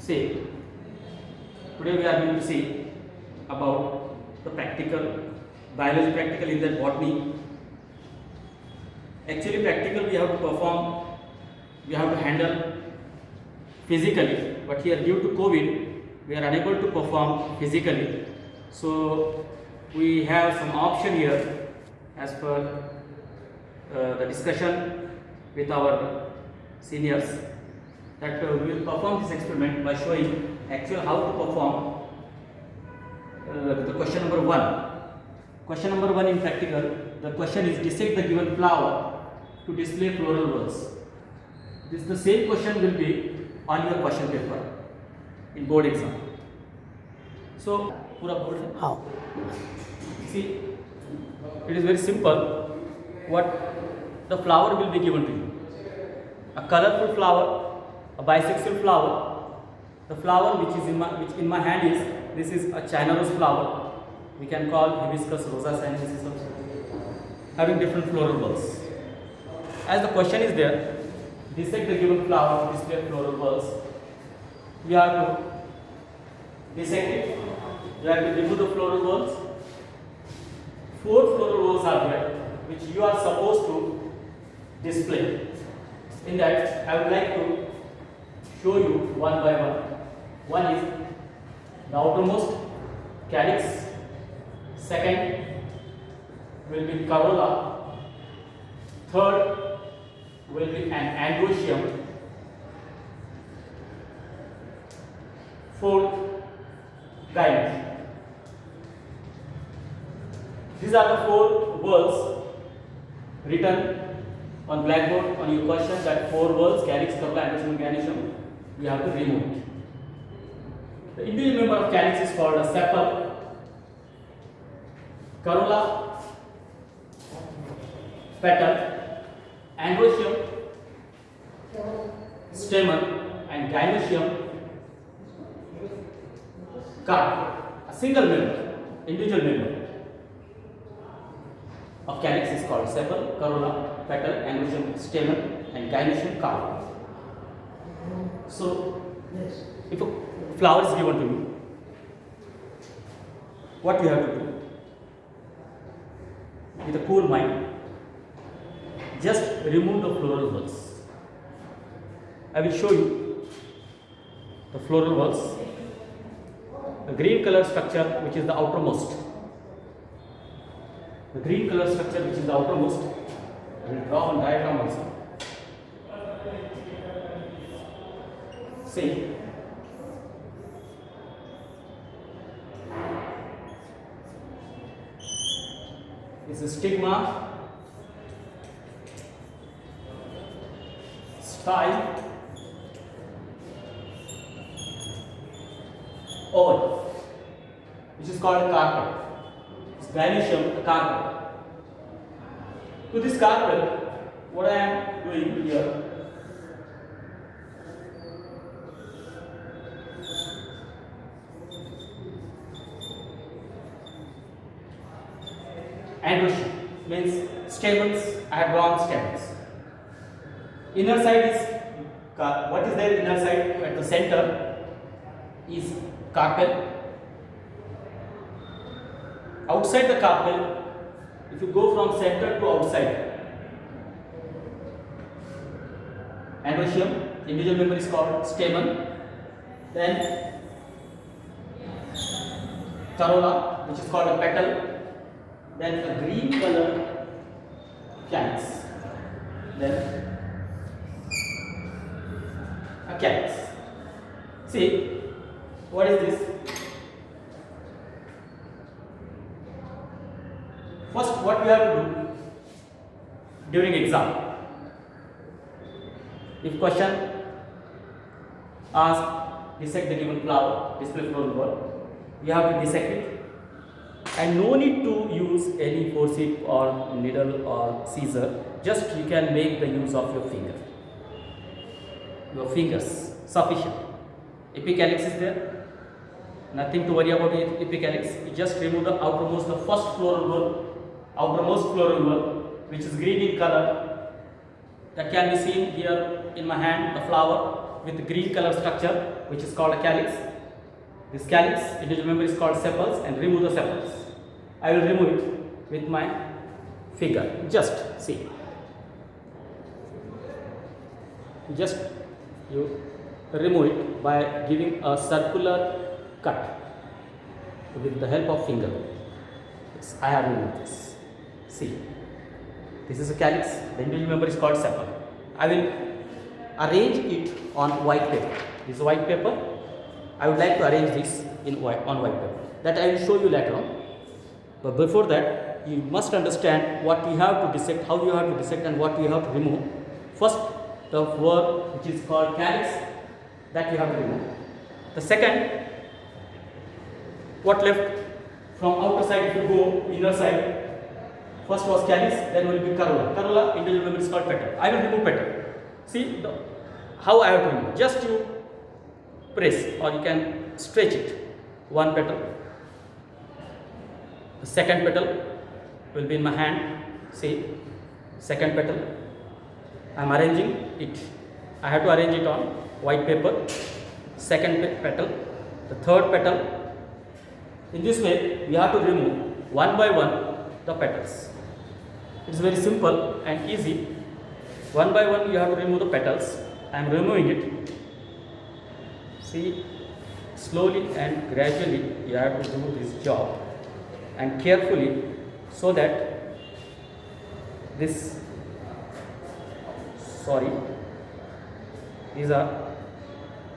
See, today we are going to see about the practical, biology practical in that botany. Actually practical we have to perform, we have to handle physically, but here due to COVID, we are unable to perform physically. So we have some option here as per the discussion with our seniors that we will perform this experiment by showing actually how to perform the question number 1. Question number 1 in practical, the question is dissect the given flower to display floral whorls. This the same question will be on your question paper in board exam. So, pura board hai? How? See, it is very simple. What the flower will be given to you? A colorful flower, a bisexual flower. The flower which in my hand is, this is a China rose flower. We can call hibiscus rosa sinensis also, having different floral whorls. As the question is there, dissect the given flower to display floral whorls. We have to dissect it. You have to remove the floral whorls. 4 floral whorls are there, which you are supposed to display. In that, I would like to show you one by one. One is the outermost calyx. Second will be corolla. Third will be an androecium. Fourth, gynoecium. These are the 4 words written on blackboard on your question, that 4 words, calyx, corolla, androecium, gynoecium, you have to remove it. The individual member of calyx is called a sepal. Corolla, petal, androecium, stamen, and gynoecium, carp. A single member, individual member of calyx is called sepal, corolla, petal, androecium, stamen, and gynoecium, carp. So, if a flower is given to you, what you have to do? With a cool mind, just remove the floral whorls. I will show you the floral whorls. The green color structure, which is the outermost. The green color structure, which is the outermost. I will draw one diagram also. See. This is stigma, style, oval, which is called a carpel. It's gynoecium, a carpel. To this carpel, what I am doing here, androecium means stamens. I have drawn stamens. Inner side is, what is there inner side at the center is carpel. Outside the carpel, if you go from center to outside, androecium, individual member is called stamen. Then corolla, which is called a petal. Then a green color calyx. Then a calyx. See, what is this? First, what we have to do during exam, if question asks dissect the given flower, display floral whorl, you have to dissect it. And no need to use any forceps or needle or scissor, just you can make the use of your fingers, sufficient. Epicalyx is there, nothing to worry about epicalyx. You just remove the outermost, the first floral whorl, outermost floral whorl, which is green in color, that can be seen here in my hand, the flower. with green color structure which is called a calyx. This calyx, individual member is called sepals, and remove the sepals. I will remove it with my finger. Just see. Just you remove it by giving a circular cut with the help of finger. Yes, I have removed this. See, this is a calyx. The individual member is called sepal. I will arrange it on white paper. This is white paper. I would like to arrange this on white paper. That I will show you later on. But before that, you must understand what we have to dissect, how you have to dissect, and what we have to remove. First, the word which is called calyx, that you have to remove. The second, what left from outer side, if you go inner side, first was calyx, then will be corolla. Corolla, individual member is called petal. I will remove petal. See how I have to remove. Just you press, or you can stretch it. One petal. The second petal will be in my hand. See, second petal. I am arranging it. I have to arrange it on white paper. Second petal. The third petal. In this way, we have to remove one by one the petals. It is very simple and easy. One by one, you have to remove the petals. I am removing it. See, slowly and gradually, you have to do this job, and carefully, so that these are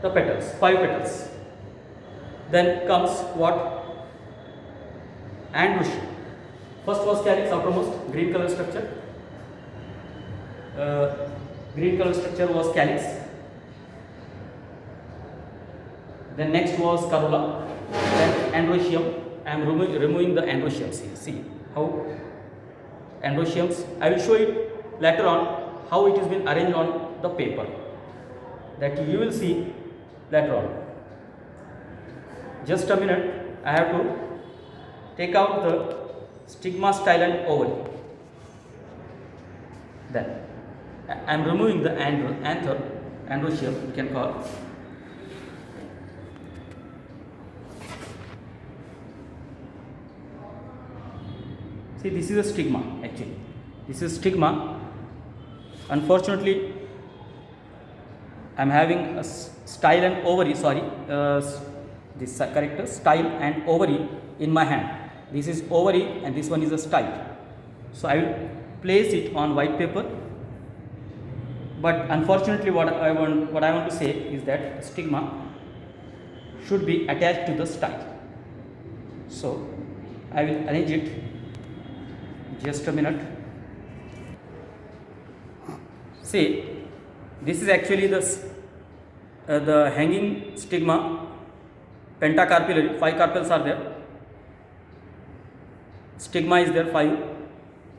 the petals, 5 petals. Then comes what? Androecium. First was calyx, outermost, green color structure. Green color structure was calyx. Then next was corolla. Then androecium. I am removing the androecium. See how androeciums. I will show it later on how it has been arranged on the paper. That you will see later on. Just a minute. I have to take out the stigma, style, and ovary. Then I am removing the anther, androecium, you can call. See, this is a stigma actually. This is stigma. Unfortunately, I am having a style and ovary, this character, style and ovary in my hand. This is ovary and this one is a style. So I will place it on white paper. But unfortunately, what I want to say is that stigma should be attached to the style. So I will arrange it. Just a minute. See, this is actually the hanging stigma, pentacarpellary. 5 carpels are there. Stigma is there, 5.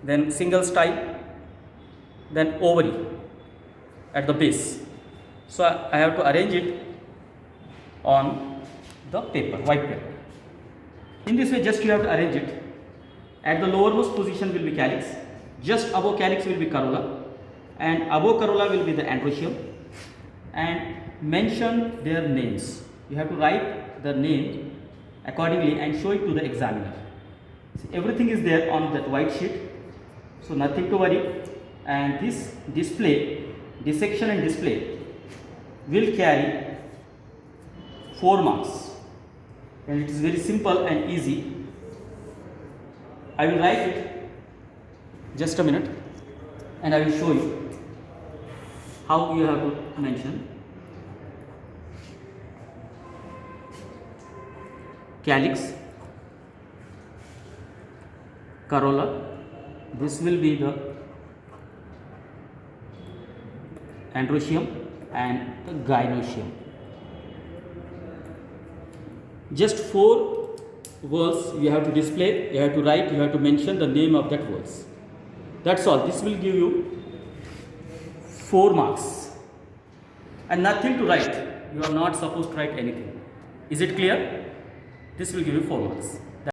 Then single style. Then ovary at the base. So I have to arrange it on the paper, white paper. In this way, just you have to arrange it. At the lowermost position will be calyx. Just above calyx will be corolla, and above corolla will be the androecium. And mention their names. You have to write the name accordingly and show it to the examiner. See, everything is there on that white sheet, so nothing to worry. And this dissection and display will carry 4 marks, and it is very simple and easy. I will write it. Just a minute, and I will show you how you have to mention. Calyx, corolla, this will be the androecium and the gynoecium. Just 4 words you have to display, you have to write, you have to mention the name of that words. That's all. This will give you 4 marks. And nothing to write. You are not supposed to write anything. Is it clear? This will give you 4 marks.